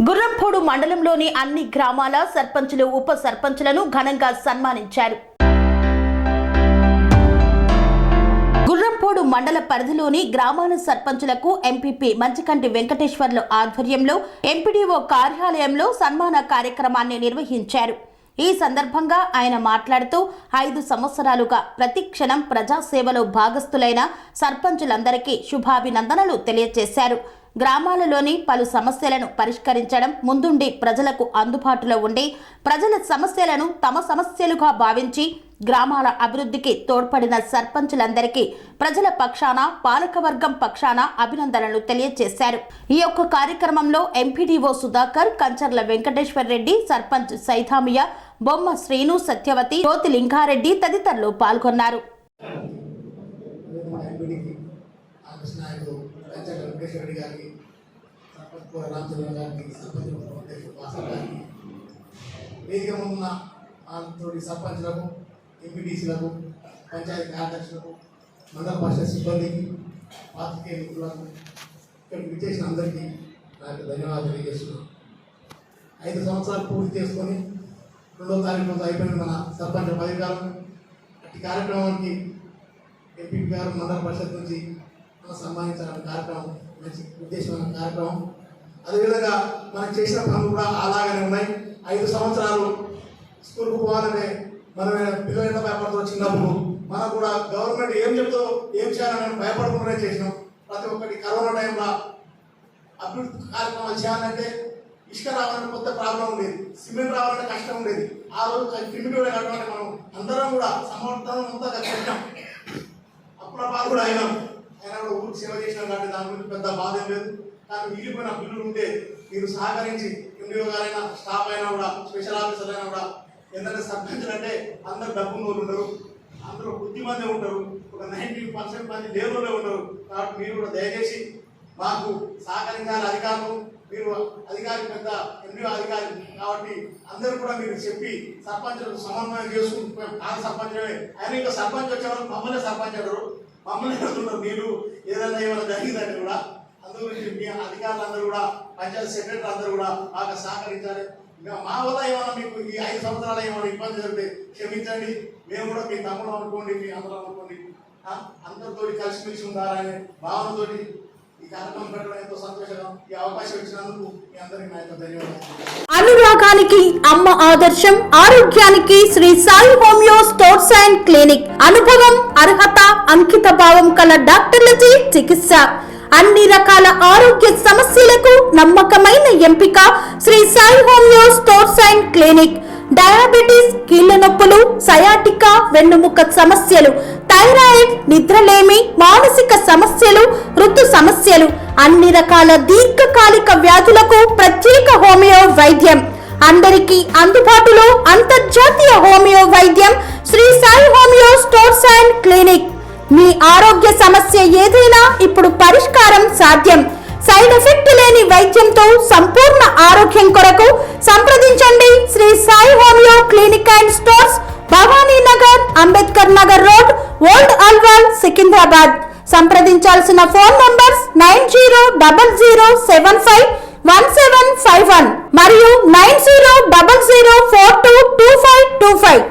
గుర్రంపోడు మండలంలోని అన్ని గ్రామాల సర్పంచులు ఉప సర్పంచులను ఘనంగా సన్మానించారు. గుర్రంపోడు మండల పరిధిలోని గ్రామాల సర్పంచులకు ఎంపీపీ మంచికంటి వెంకటేశ్వర్లు ఆధ్వర్యంలో ఎంపీడీఓ కార్యాలయంలో సన్మాన కార్యక్రమాన్ని నిర్వహించారు. ఈ సందర్భంగా ఆయన మాట్లాడుతూ 5 సంవత్సరాలుగా ప్రతి క్షణం ప్రజాసేవలో భాగస్థులైన సర్పంచులందరికీ శుభాభినందనలు తెలియజేశారు. గ్రామాలలోని పలు సమస్యలను పరిష్కరించడం, ముందుండి ప్రజలకు అందుబాటులో ఉండి ప్రజల సమస్యలను తమ సమస్యలుగా భావించి గ్రామాల అభివృద్ధికి తోడ్పడిన సర్పంచులందరికీ ప్రజల పక్షాన పాలకవర్గం పక్షాన అభినందనలు తెలియజేశారు. ఈ యొక్క కార్యక్రమంలో ఎంపీడీఓ సుధాకర్, కంచర్ల వెంకటేశ్వర్ రెడ్డి, సర్పంచ్ సైథామియా, బొమ్మ శ్రీను, సత్యవతి, జ్యోతిలింగారెడ్డి తదితరులు పాల్గొన్నారు. సర్పంచులకు, ఎంపీటీసీలకు, పంచాయతీ కార్యదర్శులకు, మండల పరిషత్ సిబ్బందికి, పాత్రికేయ మిత్రులకు, ఇక్కడికి విచ్చేసిన అందరికీ నాకు ధన్యవాదాలు తెలియజేస్తున్నాను. 5 సంవత్సరాలు పూర్తి చేసుకొని 2వ తారీఖు రోజు అయిపోయిన మన సర్పంచ్ పదవికాలం. అట్టి కార్యక్రమానికి ఎంపీ గారు మండల పరిషత్ నుంచి మనం సన్మానించాలనే కార్యక్రమం మంచి ఉద్దేశమైన కార్యక్రమం. అదేవిధంగా మనం చేసిన పనులు కూడా అలాగనే ఉన్నాయి. 5 సంవత్సరాలు స్కూల్కు పోవాలంటే మనం పిల్లలు ఎంత భయపడుతూ చిన్నప్పుడు మనం కూడా గవర్నమెంట్ ఏం చెప్తో ఏం చేయాలని భయపడకుండానే చేసినాం. ప్రతి ఒక్కటి కరోనా టైంలో అభివృద్ధి కార్యక్రమాలు చేయాలంటే ఇసుక రావాలంటే కొత్త ప్రాబ్లం ఉండేది, సిమెంట్ రావాలంటే కష్టం ఉండేది. ఆ రోజు సిమెంట్ కట్టడానికి మనం అందరం కూడా సమర్థనం అంతా కట్టాం. అప్పుడు బాధ కూడా అయినా కూడా ఊరికి సేవ చేసినాం కాబట్టి దాని గురించి పెద్ద బాధ ఏం లేదు. కానీ మిగిలిపోయిన బిల్లులు ఉంటే మీరు సహకరించి ఎండిఓ గారైనా స్టాఫ్ అయినా కూడా స్పెషల్ ఆఫీసర్ అయినా కూడా ఎందుకంటే సర్పంచులు అంటే అందరు డబ్బులు ఉండరు, అందరూ బుద్ధిమంది ఉంటారు, ఒక 90% మంది లేబర్లే ఉంటారు. కాబట్టి మీరు కూడా దయచేసి మాకు సహకరించాలి. అధికారులు మీరు అధికారి పెద్ద ఎండిఓ అధికారి కాబట్టి అందరూ కూడా మీరు చెప్పి సర్పంచులకు సమన్వయం చేసుకుంటే ఆ సర్పంచే ఆయన ఇంకా సర్పంచ్ వచ్చేవారు మమ్మల్ని సర్పంచ్ అంటారు, మమ్మల్ని అడుగుతున్నారు. మీరు ఏమైనా జరిగిందంటే కూడా అందుగురించి మీ అధికారులందరూ కూడా పంచాయతీ సెక్రటరీ అందరూ కూడా బాగా సహకరించాలి. మా వల్ల ఏమైనా మీకు ఈ 5 సంవత్సరాలు ఏమైనా ఇబ్బంది జరిగితే క్షమించండి. మేము కూడా మీ తమ్ముడు అనుకోండి, మీ అందరం అనుకోండి, అందరితో కలిసిమెలిసి ఉండాలనే భావనతో ఈ కార్యక్రమం పెట్టడం ఎంతో సంతోషంగా. ఈ అవకాశం ఇచ్చినందుకు మీ అందరికీ నా యొక్క ధన్యవాదాలు. అనురాగానికి అమ్మ ఆదర్శం, ఆరోగ్యానికి Sri Sai homeo stores and clinic. అనుభవం, అర్హత, అంకిత భావం కల డాక్టర్లచే చికిత్స. అన్ని రకాల ఆరోగ్య సమస్యలకు నమ్మకమైన ఎంపిక Sri Sai homeo stores and clinic. Diabetes, కీళ్ల నొప్పులు, సయాటికా, వెన్నుముక్క సమస్యలు, థైరాయిడ్, నిద్రలేమి, మానసిక సమస్యలు, ఋతు సమస్యలు, అన్ని రకాల దీర్ఘకాలిక వ్యాధులకు ప్రత్యేక హోమియో వైద్యం. అందరికీ అందుబాటులో అంతర్జాతీయ హోమియో వైద్యం Sri Sai homeo stores and clinic. మీ ఆరోగ్య సమస్య ఏదైనా ఇప్పుడు పరిష్కారం సాధ్యం. సైడ్ ఎఫెక్ట్ లేని వైద్యంతో సంపూర్ణ ఆరోగ్యం కొరకు సంప్రదించండి Sri Sai homeo clinic and stores, Bhavani Nagar, Ambedkar Nagar road, old Alwal, Secunderabad. సంప్రదించాల్సిన ఫోన్ నంబర్స్ 9000751751 మరియు 9000422525.